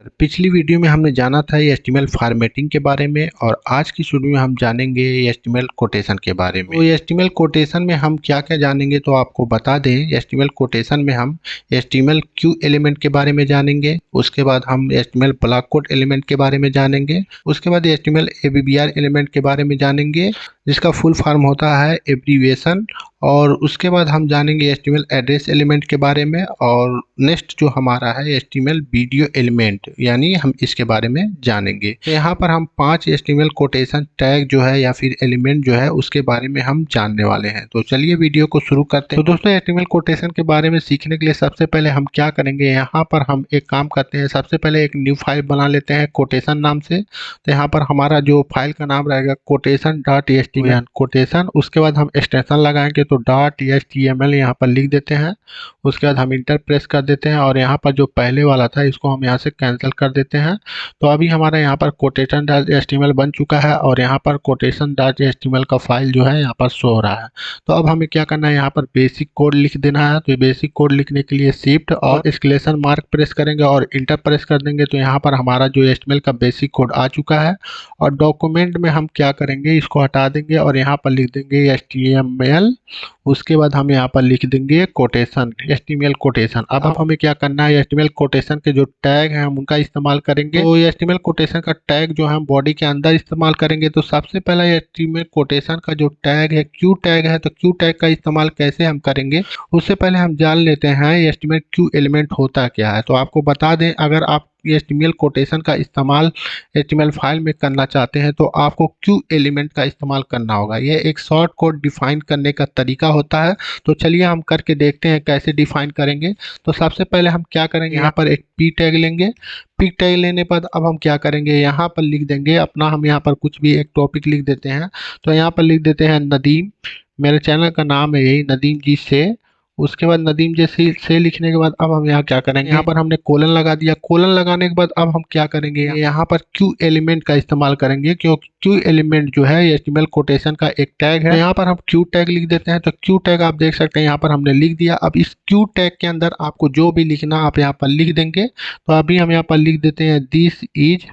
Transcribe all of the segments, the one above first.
पिछली वीडियो में हमने जाना था HTML फॉर्मेटिंग के बारे में और आज की वीडियो में हम जानेंगे HTML कोटेशन के बारे में। तो HTML कोटेशन में हम क्या क्या जानेंगे तो आपको बता दें, HTML कोटेशन में हम HTML क्यू एलिमेंट के बारे में जानेंगे। उसके बाद हम HTML ब्लॉक कोड एलिमेंट के बारे में जानेंगे। उसके बाद HTML ABBR एलिमेंट के बारे में जानेंगे, जिसका फुल फॉर्म होता है एब्रीविएशन। और उसके बाद हम जानेंगे HTML एड्रेस एलिमेंट के बारे में। और नेक्स्ट जो हमारा है HTML वीडियो एलिमेंट, यानी हम इसके बारे में जानेंगे। तो यहाँ पर हम 5 HTML कोटेशन टैग जो है या फिर एलिमेंट जो है उसके बारे में हम जानने वाले हैं। तो चलिए वीडियो को शुरू करते हैं। तो दोस्तों, HTML कोटेशन के बारे में सीखने के लिए सबसे पहले हम क्या करेंगे, यहाँ पर हम एक काम करते हैं। सबसे पहले एक न्यू फाइल बना लेते हैं कोटेशन नाम से। तो यहाँ पर हमारा जो फाइल का नाम रहेगा कोटेशन.html कोटेशन। उसके बाद हम एक्सटेंशन लगाएंगे तो .html यहाँ पर लिख देते हैं। उसके बाद हम इंटर प्रेस कर देते हैं और यहाँ पर जो पहले वाला था इसको हम यहाँ से कैंसिल कर देते हैं। तो अभी हमारा यहाँ पर कोटेशन.html बन चुका है और यहाँ पर कोटेशन.html का फाइल जो है यहाँ पर शो हो रहा है। तो अब हमें क्या करना है, यहाँ पर बेसिक कोड लिख देना है। तो बेसिक कोड लिखने के लिए शिफ्ट और एक्सक्लेमेशन मार्क प्रेस करेंगे और इंटर प्रेस कर देंगे। तो यहाँ पर हमारा जो HTML का बेसिक कोड आ चुका है। और डॉक्यूमेंट में हम क्या करेंगे, इसको हटा देंगे और यहाँ पर लिख देंगे HTML। उसके बाद हम यहाँ पर लिख देंगे कोटेशन, HTML कोटेशन। अब हमें क्या करना है, HTML कोटेशन के जो टैग हैं हम उनका इस्तेमाल करेंगे। तो HTML कोटेशन का टैग जो हम बॉडी के अंदर इस्तेमाल करेंगे। तो सबसे पहला HTML कोटेशन का जो टैग है क्यू टैग है। तो क्यू टैग का इस्तेमाल कैसे हम करेंगे, उससे पहले हम जान लेते हैं HTML क्यू एलिमेंट होता क्या है। तो आपको बता दें, अगर आप HTML कोटेशन का इस्तेमाल HTML फाइल में करना चाहते हैं तो आपको क्यू एलिमेंट का इस्तेमाल करना होगा। यह एक शॉर्ट कोड डिफाइन करने का तरीका होता है। तो चलिए हम करके देखते हैं कैसे डिफाइन करेंगे। तो सबसे पहले हम क्या करेंगे, यहाँ पर एक पी टैग लेंगे। पी टैग लेने पर अब हम क्या करेंगे, यहाँ पर लिख देंगे अपना, हम यहाँ पर कुछ भी एक टॉपिक लिख देते हैं। तो यहाँ पर लिख देते हैं नदीम। मेरे चैनल का नाम है यही, नदीम जी से। उसके बाद नदीम जैसे से लिखने के बाद अब हम यहाँ क्या करेंगे, यहाँ पर हमने कोलन लगा दिया। कोलन लगाने के बाद अब हम क्या करेंगे, यहाँ पर क्यू एलिमेंट का इस्तेमाल करेंगे, क्योंकि क्यू एलिमेंट जो है HTML कोटेशन का एक टैग है। यहाँ पर हम क्यू टैग लिख देते हैं। तो क्यू टैग आप देख सकते हैं यहाँ पर हमने लिख दिया। अब इस क्यू टैग के अंदर आपको जो भी लिखना आप यहाँ पर लिख देंगे। तो अभी हम यहाँ पर लिख देते हैं दिस इज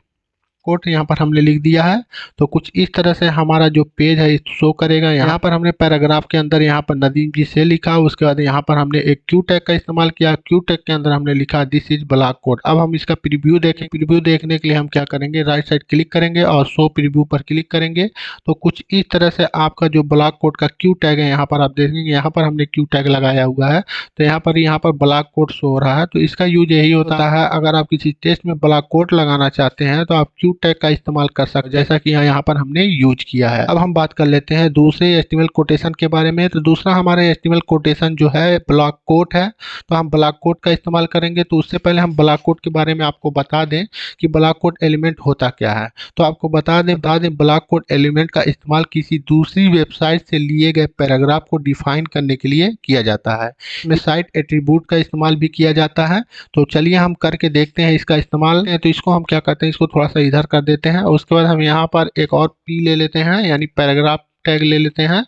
कोट, यहाँ पर हमने लिख दिया है। तो कुछ इस तरह से हमारा जो पेज है शो करेगा। यहाँ पर हमने पैराग्राफ के अंदर यहाँ पर नदीम जी से लिखा। उसके बाद यहाँ पर हमने एक क्यू टैग का इस्तेमाल किया। क्यू टैग के अंदर हमने लिखा दिस इज ब्लॉक कोड। अब हम इसका प्रीव्यू देखें। प्रीव्यू देखने के लिए हम क्या करेंगे, राइट साइड क्लिक करेंगे और शो प्रीव्यू पर क्लिक करेंगे। तो कुछ इस तरह से आपका जो ब्लॉक कोड का क्यू टैग है यहाँ पर आप देखेंगे, यहाँ पर हमने क्यू टैग लगाया हुआ है। तो यहाँ पर ब्लॉक कोड शो हो रहा है। तो इसका यूज यही होता है, अगर आप किसी टेस्ट में ब्लॉक कोड लगाना चाहते हैं तो आप क्यू टैग का इस्तेमाल कर सकते हैं, जैसा कि यहाँ पर हमने यूज किया है। अब हम बात कर लेते हैं दूसरे HTML कोटेशन के बारे में। तो दूसरा हमारा HTML कोटेशन जो है ब्लॉक कोड है। तो हम ब्लॉक कोड का इस्तेमाल करेंगे। तो उससे पहले हम ब्लॉक कोड के बारे में आपको बता दें कि ब्लॉक कोड एलिमेंट होता क्या है। तो आपको बता दें ब्लॉक कोड एलिमेंट का इस्तेमाल किसी दूसरी वेबसाइट से लिए गए पैराग्राफ को डिफाइन करने के लिए किया जाता है। इसमें साइट एट्रीब्यूट का इस्तेमाल भी किया जाता है। तो चलिए हम करके देखते हैं इसका इस्तेमाल। तो इसको हम क्या करते हैं, इसको थोड़ा सा इधर कर देते हैं। उसके बाद हम यहाँ पर एक और पी ले लेते हैं, यानी पैराग्राफ टैग ले लेते हैं।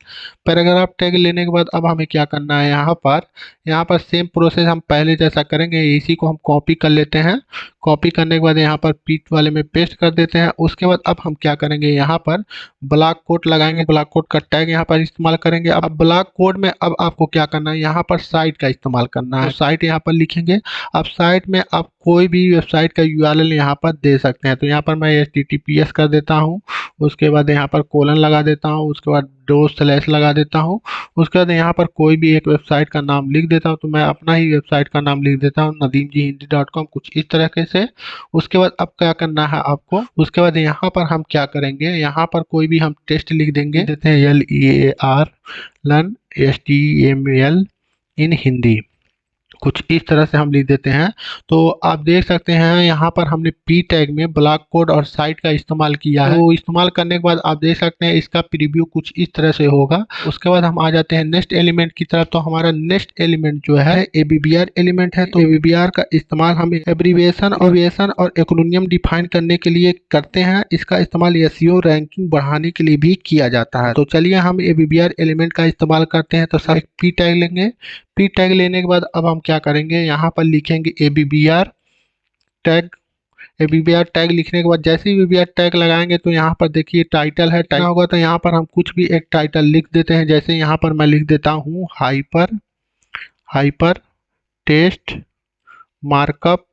पैराग्राफ टैग लेने के बाद अब हमें क्या करना है, यहाँ पर सेम प्रोसेस हम पहले जैसा करेंगे। इसी को हम कॉपी कर लेते हैं। कॉपी करने के बाद यहाँ पर पीट वाले में पेस्ट कर देते हैं। उसके बाद अब हम क्या करेंगे, यहाँ पर ब्लॉक कोड लगाएंगे। ब्लॉक कोड का टैग यहाँ पर इस्तेमाल करेंगे। अब ब्लॉक कोड में अब आपको क्या करना है, यहाँ पर साइट का इस्तेमाल करना है। तो साइट यहाँ पर लिखेंगे। अब साइट में आप कोई भी वेबसाइट का URL यहाँ पर दे सकते हैं। तो यहाँ पर मैं HTTPS कर देता हूँ। उसके बाद यहाँ पर कोलन लगा देता हूँ। उसके बाद / लगा देता हूँ। उसके बाद यहाँ पर कोई भी एक वेबसाइट का नाम लिख देता हूँ। तो मैं अपना ही वेबसाइट का नाम लिख देता हूँ, nadimjihindi.com, कुछ इस तरीके से। उसके बाद अब क्या करना है आपको, उसके बाद यहाँ पर हम क्या करेंगे, यहाँ पर कोई भी हम टेस्ट लिख देंगे। देते हैं LEAR लर्न HTML इन हिंदी, कुछ इस तरह से हम लिख देते हैं। तो आप देख सकते हैं यहाँ पर हमने पी टैग में ब्लॉक कोड और साइट का इस्तेमाल किया है। तो इस्तेमाल करने के बाद आप देख सकते हैं इसका प्रीव्यू कुछ इस तरह से होगा। उसके बाद हम आ जाते हैं नेक्स्ट एलिमेंट की तरफ। तो हमारा नेक्स्ट एलिमेंट जो है ABBR एलिमेंट है। तो ABBR का इस्तेमाल हम एब्रीविएशन और एक्रोनियम डिफाइन करने के लिए करते हैं। इसका इस्तेमाल SEO रैंकिंग बढ़ाने के लिए भी किया जाता है। तो चलिए हम ABBR एलिमेंट का इस्तेमाल करते हैं। तो सब पी टैग लेंगे। पी टैग लेने के बाद अब हम क्या करेंगे, यहाँ पर लिखेंगे ABBR टैग ये वीवीआर टैग लिखने के बाद जैसे ही वीवीआर टैग लगाएंगे तो यहाँ पर देखिए टाइटल है, टाइटल होगा तो यहाँ पर हम कुछ भी एक टाइटल लिख देते हैं। जैसे यहाँ पर मैं लिख देता हूँ हाइपर टेस्ट मार्कअप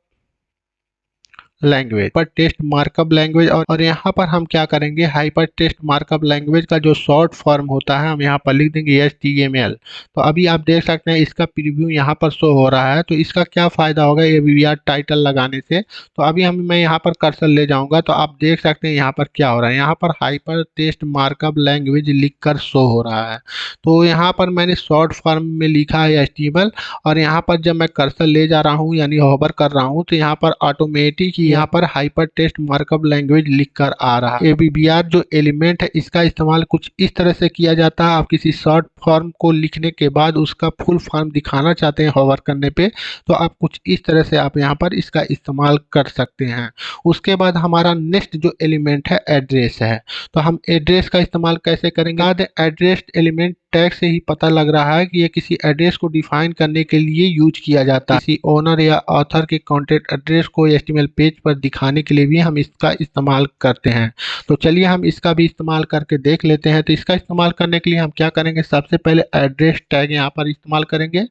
लैंग्वेज पर टेस्ट मार्कअप लैंग्वेज। और यहाँ पर हम क्या करेंगे, हाइपर टेस्ट मार्कअप लैंग्वेज का जो शॉर्ट फॉर्म होता है हम यहाँ पर लिख देंगे HTML। तो अभी आप देख सकते हैं इसका प्रीव्यू यहाँ पर शो हो रहा है। तो इसका क्या फ़ायदा होगा ये वीवीआर टाइटल लगाने से। तो अभी मैं यहाँ पर कर्सर ले जाऊँगा तो आप देख सकते हैं यहाँ पर क्या हो रहा है, यहाँ पर हाइपर टेस्ट मार्कअप लैंग्वेज लिख कर शो हो रहा है। तो यहाँ पर मैंने शॉर्ट फॉर्म में लिखा है HTML, और यहाँ पर जब मैं कर्सर ले जा रहा हूँ यानी होवर कर रहा हूँ तो यहाँ पर ऑटोमेटिक यहाँ पर हाइपर टेस्ट मार्कअप लैंग्वेज लिख कर आ रहा है। वीवीआर जो एलिमेंट है इसका इस्तेमाल कुछ इस तरह से किया जाता है। आप किसी शॉर्ट फॉर्म को लिखने के बाद उसका फुल फॉर्म दिखाना चाहते हैं होवर करने पे, तो आप कुछ इस तरह से आप यहाँ पर इसका इस्तेमाल कर सकते हैं। उसके बाद हमारा नेक्स्ट जो एलिमेंट है एड्रेस है। तो हम एड्रेस का इस्तेमाल कैसे करेंगे, एड्रेस एलिमेंट टैग से ही पता लग रहा है कि ये किसी एड्रेस को डिफाइन करने के लिए यूज किया जाता है। किसी ओनर या ऑथर के कॉन्टैक्ट एड्रेस को HTML पेज पर दिखाने के लिए भी हम इसका इस्तेमाल करते हैं। तो चलिए हम इसका भी इस्तेमाल करके देख लेते हैं। तो इसका इस्तेमाल करने के लिए हम क्या करेंगे, सबसे पहले एड्रेस टैग यहाँ पर इस्तेमाल करेंगे।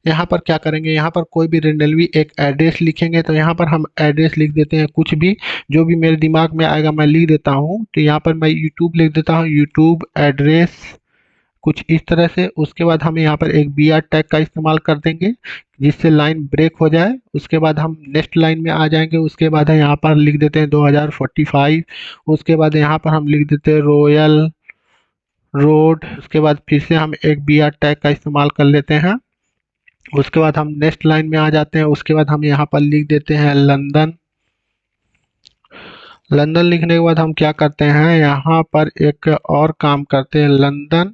यहाँ पर क्या करेंगे, यहाँ पर कोई भी रेंडमली एक एड्रेस लिखेंगे। तो यहाँ पर हम एड्रेस लिख देते हैं, कुछ भी जो भी मेरे दिमाग में आएगा मैं लिख देता हूँ। तो यहाँ पर मैं यूट्यूब लिख देता हूँ, यूट्यूब एड्रेस कुछ इस तरह से। उसके बाद हम यहाँ पर एक BR टैग का इस्तेमाल कर देंगे जिससे लाइन ब्रेक हो जाए। उसके बाद हम नेक्स्ट लाइन में आ जाएंगे। उसके बाद यहाँ पर लिख देते हैं 2045। उसके बाद यहाँ पर हम लिख देते हैं रॉयल रोड। उसके बाद फिर से हम एक BR टैग का इस्तेमाल कर लेते हैं। उसके बाद हम नेक्स्ट लाइन में आ जाते हैं। उसके बाद हम यहाँ पर लिख देते हैं लंदन। लंदन लिखने के बाद हम क्या करते हैं, यहाँ पर एक और काम करते हैं, लंदन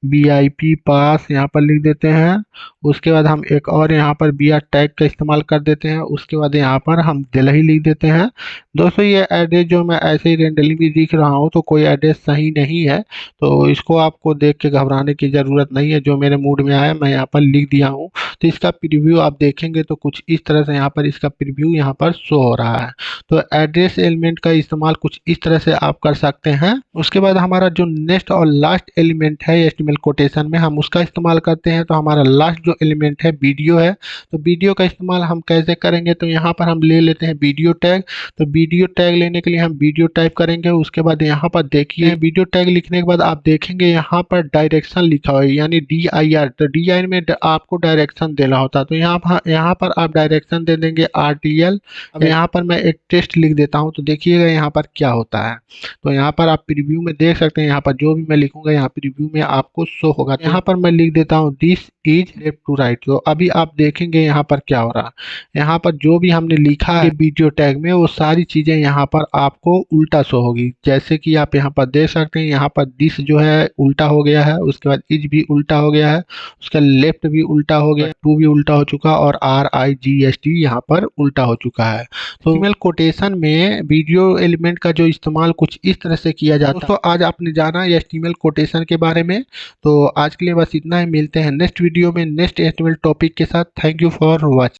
VIP पास यहाँ पर लिख देते हैं। उसके बाद हम एक और यहाँ पर BR टैग का इस्तेमाल कर देते हैं। उसके बाद यहाँ पर हम दिल्ली लिख देते हैं। दोस्तों ये एड्रेस जो मैं ऐसे ही रेंडमली भी लिख रहा हूँ तो कोई एड्रेस सही नहीं है, तो इसको आपको देख के घबराने की ज़रूरत नहीं है। जो मेरे मूड में आया मैं यहाँ पर लिख दिया हूँ। तो इसका प्रीव्यू आप देखेंगे तो कुछ इस तरह से यहाँ पर इसका प्रीव्यू यहाँ पर शो हो रहा है। तो एड्रेस एलिमेंट का इस्तेमाल कुछ इस तरह से आप कर सकते हैं। उसके बाद हमारा जो नेक्स्ट और लास्ट एलिमेंट है HTML कोटेशन में हम उसका इस्तेमाल करते हैं। तो हमारा लास्ट जो एलिमेंट है वीडियो है। तो वीडियो का इस्तेमाल हम कैसे करेंगे, तो यहाँ पर हम ले लेते हैं वीडियो टैग। तो वीडियो टैग लेने के लिए हम वीडियो टाइप करेंगे। उसके बाद यहाँ पर देखिए वीडियो टैग लिखने के बाद आप देखेंगे यहाँ पर डायरेक्शन लिखा हुआ है यानी DIR। तो DIR में आपको डायरेक्शन देना होता है। तो यहाँ पर आप डायरेक्शन दे देंगे RTL। अब यहाँ पर मैं एक टेक्स्ट लिख देता हूँ तो देखिएगा यहाँ पर क्या होता है। तो यहाँ पर आप प्रीव्यू में देख सकते हैं, यहाँ पर जो भी मैं लिखूंगा यहाँ प्रीव्यू में आपको शो होगा। यहाँ पर मैं लिख देता हूँ this is left to right. तो अभी आप देखेंगे यहाँ पर क्या हो रहा है, यहाँ पर जो भी हमने लिखा है वीडियो टैग में वो सारी चीजें यहाँ पर आपको उल्टा शो होगी। जैसे कि आप यहाँ पर देख सकते हैं, यहाँ पर दिस जो है उल्टा हो गया है, उसके बाद इज भी उल्टा हो गया है, उसका लेफ्ट भी उल्टा हो गया, टू भी उल्टा हो चुका और RIGST यहाँ पर उल्टा हो चुका है। तो ईमेल कोटेशन में वीडियो एलिमेंट का जो इस्तेमाल कुछ इस तरह से किया जाता है। दोस्तों आज आपने जाना HTML कोटेशन के बारे में। तो आज के लिए बस इतना ही, मिलते हैं नेक्स्ट वीडियो में नेक्स्ट HTML टॉपिक के साथ। Thank you for watching.